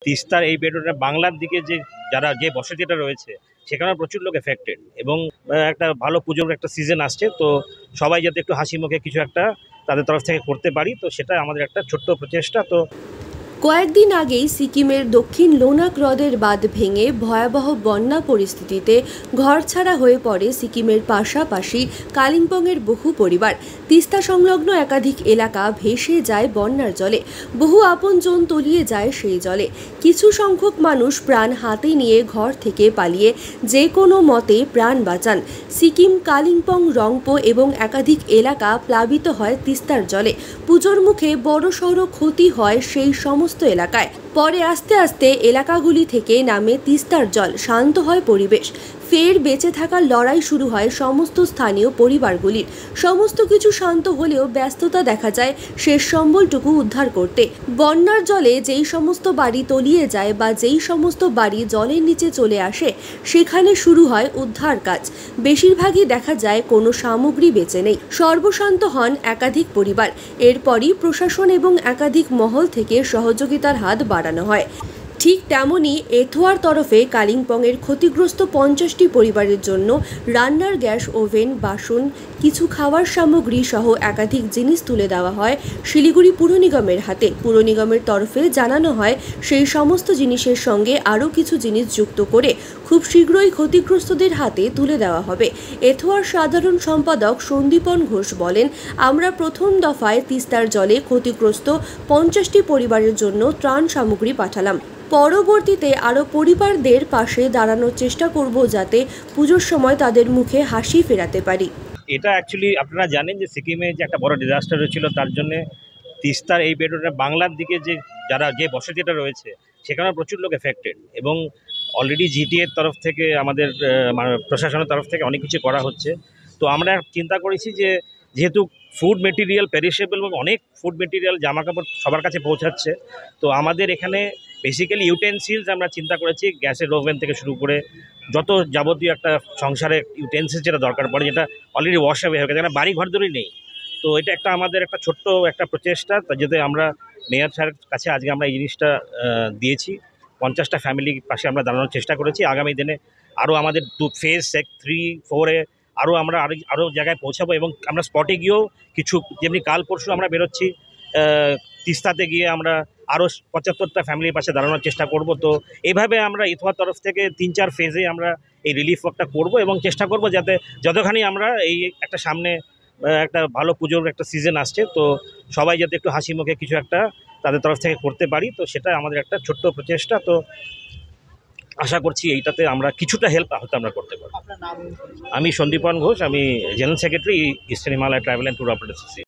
তিস্তার এই বেডটা বাংলার দিকে যে বসতিটা রয়েছে সেখানে প্রচুর লোক এফেক্টেড এবং একটা ভালো পুজোর একটা সিজন আসছে, তো সবাই যাতে একটু হাসি মুখে কিছু একটা তাদের তরফ থেকে করতে পারি, তো সেটা আমাদের একটা ছোট্ট প্রচেষ্টা। তো কয়েকদিন আগেই সিকিমের দক্ষিণ লোনাক হ্রদের বাঁধ ভেঙে ভয়াবহ বন্যা পরিস্থিতিতে ঘরছাড়া হয়ে পড়ে সিকিমের পাশাপাশি কালিম্পংয়ের বহু পরিবার। তিস্তা সংলগ্ন একাধিক এলাকা ভেসে যায় বন্যার জলে, বহু আপনজন তলিয়ে যায় সেই জলে। কিছু সংখ্যক মানুষ প্রাণ হাতে নিয়ে ঘর থেকে পালিয়ে যে কোনো মতে প্রাণ বাঁচান। সিকিম, কালিম্পং, রংপো এবং একাধিক এলাকা প্লাবিত হয় তিস্তার জলে। পুজোর মুখে বড়সড় ক্ষতি হয় সেই সমস্ত এলাকায়। পরে আস্তে আস্তে এলাকাগুলি থেকে নামে তিস্তার জল, শান্ত হয় পরিবেশ, ফের বেঁচে থাকার লড়াই শুরু হয় সমস্ত স্থানীয় পরিবারগুলির। সমস্ত কিছু শান্ত হলেও ব্যস্ততা দেখা যায় শেষ সম্বলটুকু উদ্ধার করতে। বন্যার জলে যেই সমস্ত বাড়ি তলিয়ে যায় বা যেই সমস্ত বাড়ি জলের নিচে চলে আসে সেখানে শুরু হয় উদ্ধার কাজ। বেশিরভাগই দেখা যায় কোনো সামগ্রী বেঁচে নেই। সর্বশান্ত হন একাধিক পরিবার। এরপরই প্রশাসন এবং একাধিক মহল থেকে সহযোগিতার হাত বাড়ানো হয়। ঠিক তেমনই এথোয়ার তরফে কালিম্পংয়ের ক্ষতিগ্রস্ত 50টি পরিবারের জন্য রান্নার গ্যাস, ওভেন, বাসন, কিছু খাওয়ার সামগ্রী সহ একাধিক জিনিস তুলে দেওয়া হয় শিলিগুড়ি পুর নিগমের হাতে। পুর নিগমের তরফে জানানো হয় সেই সমস্ত জিনিসের সঙ্গে আরও কিছু জিনিস যুক্ত করে খুব শীঘ্রই ক্ষতিগ্রস্তদের হাতে তুলে দেওয়া হবে। এথোয়ার সাধারণ সম্পাদক সন্দীপন ঘোষ বলেন, আমরা প্রথম দফায় তিস্তার জলে ক্ষতিগ্রস্ত 50টি পরিবারের জন্য ত্রাণ সামগ্রী পাঠালাম। পরবর্তীতে আরও পরিবারদের পাশে দাঁড়ানোর চেষ্টা করব যাতে পুজোর সময় তাদের মুখে হাসি ফেরাতে পারি। এটা অ্যাকচুয়ালি আপনারা জানেন যে সিকিমে যে একটা বড় ডিজাস্টার হয়েছিল, তার জন্য তিস্তার এই বেডটা বাংলার দিকে যে বসতিটা রয়েছে সেখানে প্রচুর লোক এফেক্টেড এবং অলরেডি জিটিএর তরফ থেকে আমাদের প্রশাসনের তরফ থেকে অনেক কিছু করা হচ্ছে। তো আমরা চিন্তা করেছি যে যেহেতু ফুড মেটেরিয়াল পেরিশেবল এবং অনেক ফুড মেটেরিয়াল জামাকাপড় সবার কাছে পৌঁছাচ্ছে, তো আমাদের এখানে বেসিক্যালি ইউটেন্সিলস আমরা চিন্তা করেছি, গ্যাসের ওভেন থেকে শুরু করে যত যাবতীয় একটা সংসারে ইউটেন্সিলস যেটা দরকার পড়ে, যেটা অলরেডি ওয়াশ অ্যাওয়ে হয়ে গেছে, যেটা বাড়ি ঘর ধরেই নেই। তো এটা একটা আমাদের একটা ছোট্ট একটা প্রচেষ্টা, যাতে আমরা মেয়র স্যারের কাছে আজকে আমরা এই জিনিসটা দিয়েছি। 50টা ফ্যামিলির পাশে আমরা দাঁড়ানোর চেষ্টা করেছি। আগামী দিনে আরও আমাদের ফেজ 3, 4-এ আমরা আরও জায়গায় পৌঁছাবো এবং আমরা স্পটে গিয়েও কিছু, যেমনি কাল পরশু আমরা বেরোচ্ছি তিস্তাতে গিয়ে আমরা আরও 75টা ফ্যামিলির পাশে দাঁড়ানোর চেষ্টা করব। তো এইভাবে আমরা ইথোয়ার তরফ থেকে 3-4 ফেজে আমরা এই রিলিফ ওয়ার্কটা করব এবং চেষ্টা করব যাতে যতখানি আমরা এই একটা সামনে একটা ভালো পুজোর একটা সিজন আসছে, তো সবাই যাতে একটু হাসি মুখে কিছু একটা তাদের তরফ থেকে করতে পারি, তো সেটা আমাদের একটা ছোট্ট প্রচেষ্টা। তো আশা করছি এইটাতে আমরা কিছুটা হেল্প হয়তো আমরা করতে পারব। আমি সন্দীপন ঘোষ, আমি general secretary eastern Himalaya travel and tour operator.